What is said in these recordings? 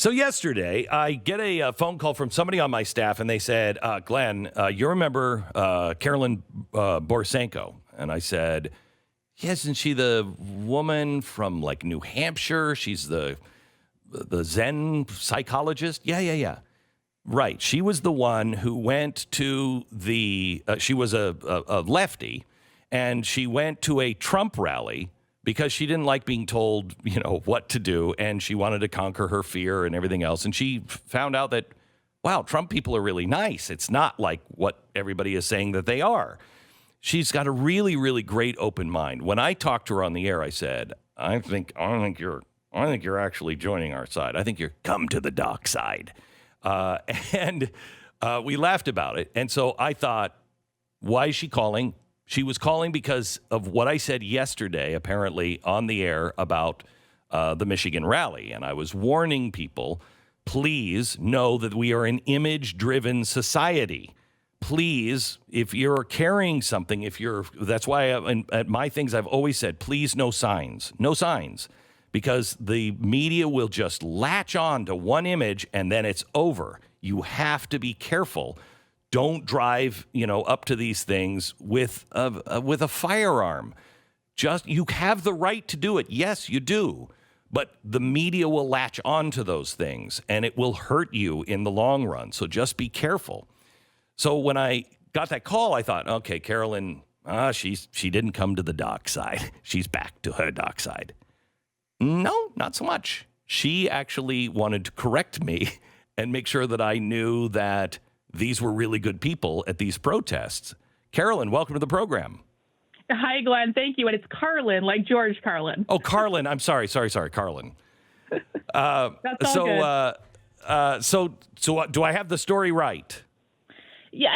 So yesterday, I get a phone call from somebody on my staff, and they said, Glenn, you remember Carolyn Borisenko? And I said, yes, isn't she the woman from, like, New Hampshire? She's the Zen psychologist? Yeah. Right. She was the one who went to she was a lefty, and she went to a Trump rally because she didn't like being told, what to do, and she wanted to conquer her fear and everything else. And she found out that, wow, Trump people are really nice. It's not like what everybody is saying that they are. She's got a really, really great open mind. When I talked to her on the air, I said, I think you're actually joining our side. I think you're come to the dark side. And we laughed about it. And so I thought, why is she calling? She was calling because of what I said yesterday, apparently on the air about the Michigan rally. And I was warning people, please know that we are an image-driven society. Please, if you're carrying something, that's why at my things I've always said, please, no signs, because the media will just latch on to one image and then it's over. You have to be careful. Don't drive, up to these things with a firearm. You have the right to do it. Yes, you do. But the media will latch on to those things and it will hurt you in the long run. So just be careful. So when I got that call, I thought, okay, Carolyn, she didn't come to the dark side. She's back to her dark side. No, not so much. She actually wanted to correct me and make sure that I knew that these were really good people at these protests. Carolyn, welcome to the program. Hi, Glenn. Thank you. And it's Carlin, like George Carlin. Oh, Carlin. I'm sorry, Carlin. That's all good. So do I have the story right? Yeah,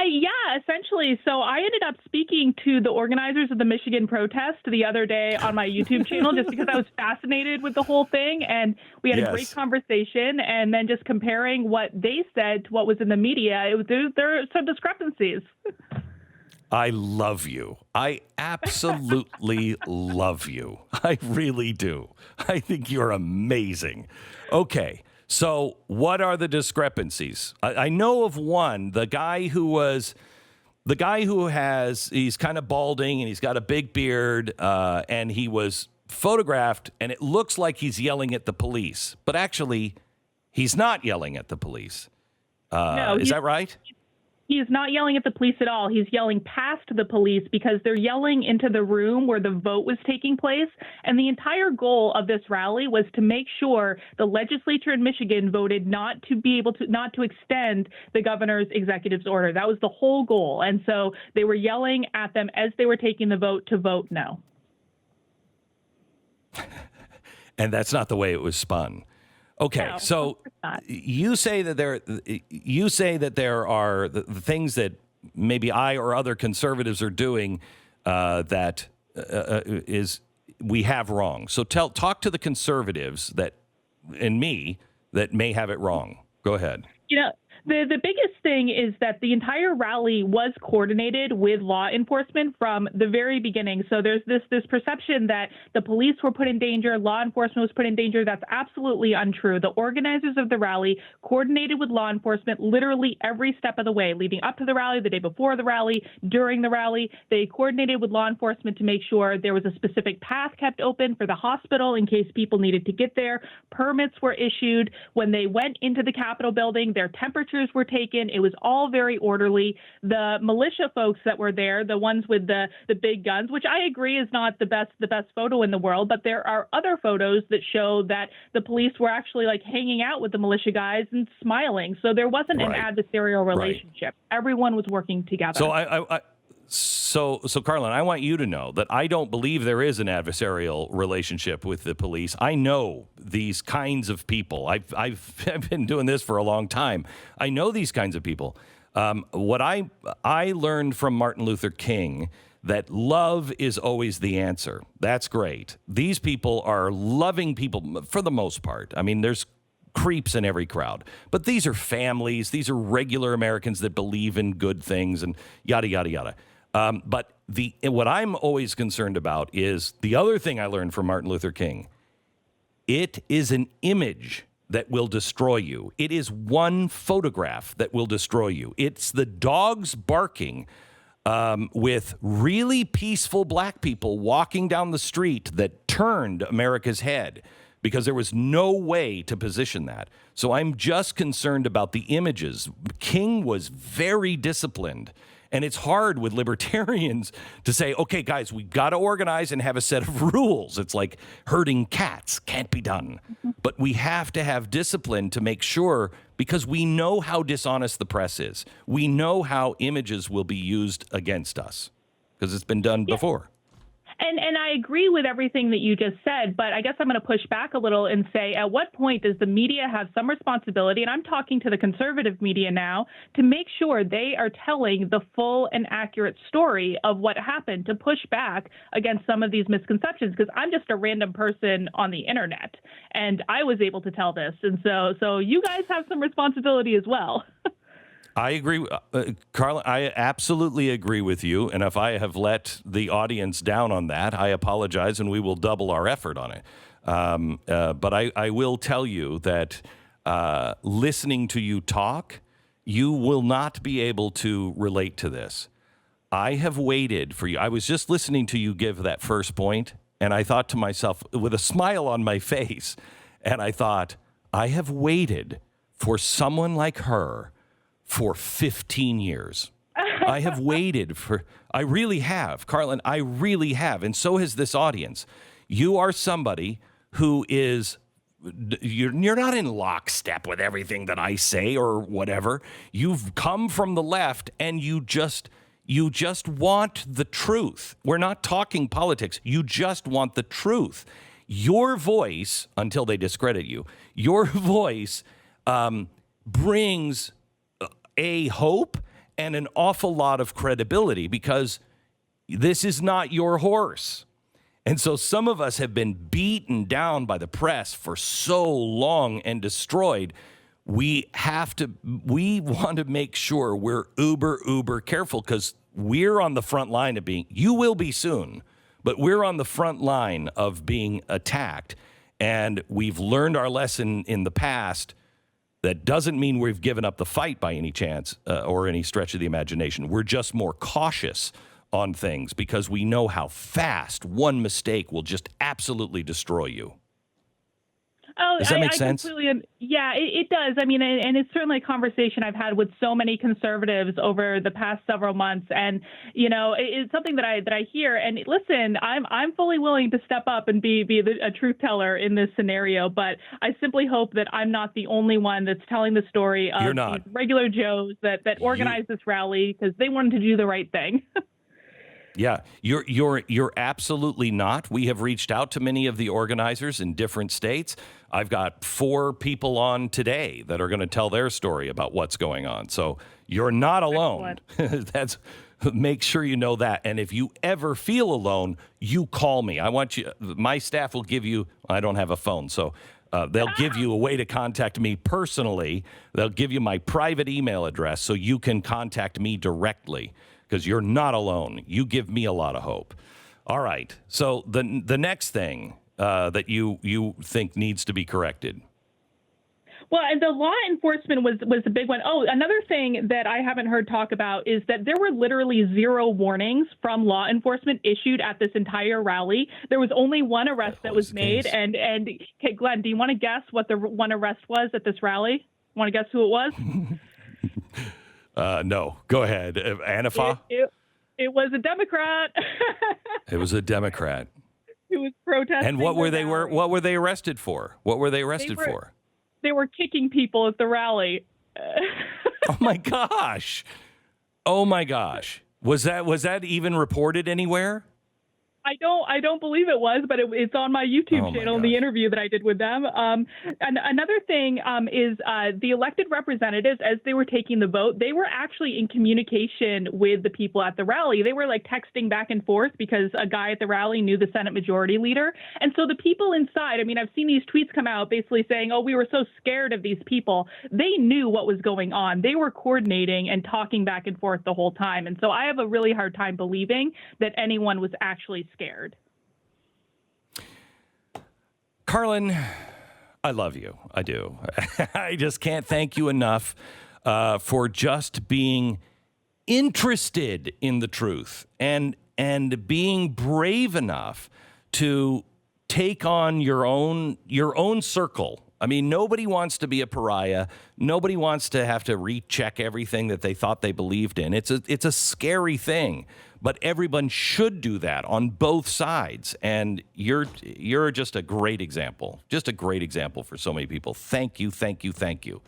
essentially. So I ended up speaking to the organizers of the Michigan protest the other day on my YouTube channel just because I was fascinated with the whole thing. And we had a great conversation. And then just comparing what they said to what was in the media, there are some discrepancies. I love you. I absolutely love you. I really do. I think you're amazing. Okay. So what are the discrepancies? I know of one, he's kind of balding and he's got a big beard, and he was photographed and it looks like he's yelling at the police, but actually he's not yelling at the police. No, is that right? He is not yelling at the police at all. He's yelling past the police because they're yelling into the room where the vote was taking place. And the entire goal of this rally was to make sure the legislature in Michigan voted not to extend the governor's executive's order. That was the whole goal. And so they were yelling at them as they were taking the vote to vote no. And that's not the way it was spun. Okay, no, so you say that there are the things that maybe I or other conservatives are doing that we have wrong. So talk to the conservatives and me that may have it wrong. Go ahead. The biggest thing is that the entire rally was coordinated with law enforcement from the very beginning. So there's this perception that the police were put in danger, law enforcement was put in danger. That's absolutely untrue. The organizers of the rally coordinated with law enforcement literally every step of the way, leading up to the rally, the day before the rally, during the rally. They coordinated with law enforcement to make sure there was a specific path kept open for the hospital in case people needed to get there. Permits were issued. When they went into the Capitol building, their temperatures were taken. It was all very orderly. The militia folks that were there, the ones with the big guns, which I agree is not the best photo in the world, but there are other photos that show that the police were actually like hanging out with the militia guys and smiling. So there wasn't an adversarial relationship. Right. Everyone was working together. So So Carlin, I want you to know that I don't believe there is an adversarial relationship with the police. I know these kinds of people. I've been doing this for a long time. I know these kinds of people. What I learned from Martin Luther King, that love is always the answer. That's great. These people are loving people for the most part. I mean, there's creeps in every crowd, but these are families. These are regular Americans that believe in good things and yada, yada, yada. But what I'm always concerned about is the other thing I learned from Martin Luther King. It is an image that will destroy you. It is one photograph that will destroy you. It's the dogs barking with really peaceful black people walking down the street that turned America's head because there was no way to position that. So I'm just concerned about the images. King was very disciplined. And it's hard with libertarians to say, okay, guys, we got to organize and have a set of rules. It's like herding cats. Can't be done. But we have to have discipline to make sure, because we know how dishonest the press is. We know how images will be used against us because it's been done before. And I agree with everything that you just said, but I guess I'm going to push back a little and say, at what point does the media have some responsibility, and I'm talking to the conservative media now, to make sure they are telling the full and accurate story of what happened, to push back against some of these misconceptions? Because I'm just a random person on the internet, and I was able to tell this. And so you guys have some responsibility as well. I agree. Carla, I absolutely agree with you. And if I have let the audience down on that, I apologize, and we will double our effort on it. But I will tell you that listening to you talk, you will not be able to relate to this. I have waited for you. I was just listening to you give that first point, and I thought to myself, with a smile on my face, and I thought, I have waited for someone like her for 15 years. I have waited for, I really have, Carlin, I really have. And so has this audience. You are somebody who is, you're not in lockstep with everything that I say or whatever. You've come from the left and you just want the truth. We're not talking politics. You just want the truth. Your voice, until they discredit you, your voice brings a hope and an awful lot of credibility, because this is not your horse. And so some of us have been beaten down by the press for so long and destroyed. We want to make sure we're uber careful, because we're on the front line of being, you will be soon, but we're on the front line of being attacked. And we've learned our lesson in the past. That doesn't mean we've given up the fight by any chance or any stretch of the imagination. We're just more cautious on things because we know how fast one mistake will just absolutely destroy you. Oh, does that make sense? Yeah, it does. I mean, and it's certainly a conversation I've had with so many conservatives over the past several months, and you know, it's something that I hear. And listen, I'm fully willing to step up and be a truth teller in this scenario, but I simply hope that I'm not the only one that's telling the story of these regular Joes that organized this rally because they wanted to do the right thing. Yeah, you're absolutely not. We have reached out to many of the organizers in different states. I've got 4 people on today that are going to tell their story about what's going on. So you're not alone. Make sure you know that. And if you ever feel alone, you call me. I want you. My staff will give you. I don't have a phone, so they'll give you a way to contact me personally. They'll give you my private email address so you can contact me directly. Because you're not alone. You give me a lot of hope. All right. So the next thing that you think needs to be corrected. Well, and the law enforcement was a big one. Oh, another thing that I haven't heard talk about is that there were literally 0 warnings from law enforcement issued at this entire rally. There was only one arrest that was made. And okay, Glenn, do you want to guess what the one arrest was at this rally? Want to guess who it was? No, go ahead. Anafa? It was a Democrat. It was a Democrat. Who was protesting. And what were they arrested for? What were they arrested for? They were kicking people at the rally. Oh my gosh. Oh my gosh. Was that even reported anywhere? I don't believe it was, but it's on my YouTube channel, the interview that I did with them. And another thing is the elected representatives, as they were taking the vote, they were actually in communication with the people at the rally. They were like texting back and forth because a guy at the rally knew the Senate Majority Leader. And so the people inside, I mean, I've seen these tweets come out basically saying, oh, we were so scared of these people. They knew what was going on. They were coordinating and talking back and forth the whole time. And so I have a really hard time believing that anyone was actually scared. Carlin, I love you. I do. I just can't thank you enough for just being interested in the truth and being brave enough to take on your own circle. I mean, nobody wants to be a pariah. Nobody wants to have to recheck everything that they thought they believed in. It's a scary thing, but everyone should do that on both sides. And you're just a great example. Just a great example for so many people. Thank you, thank you, thank you.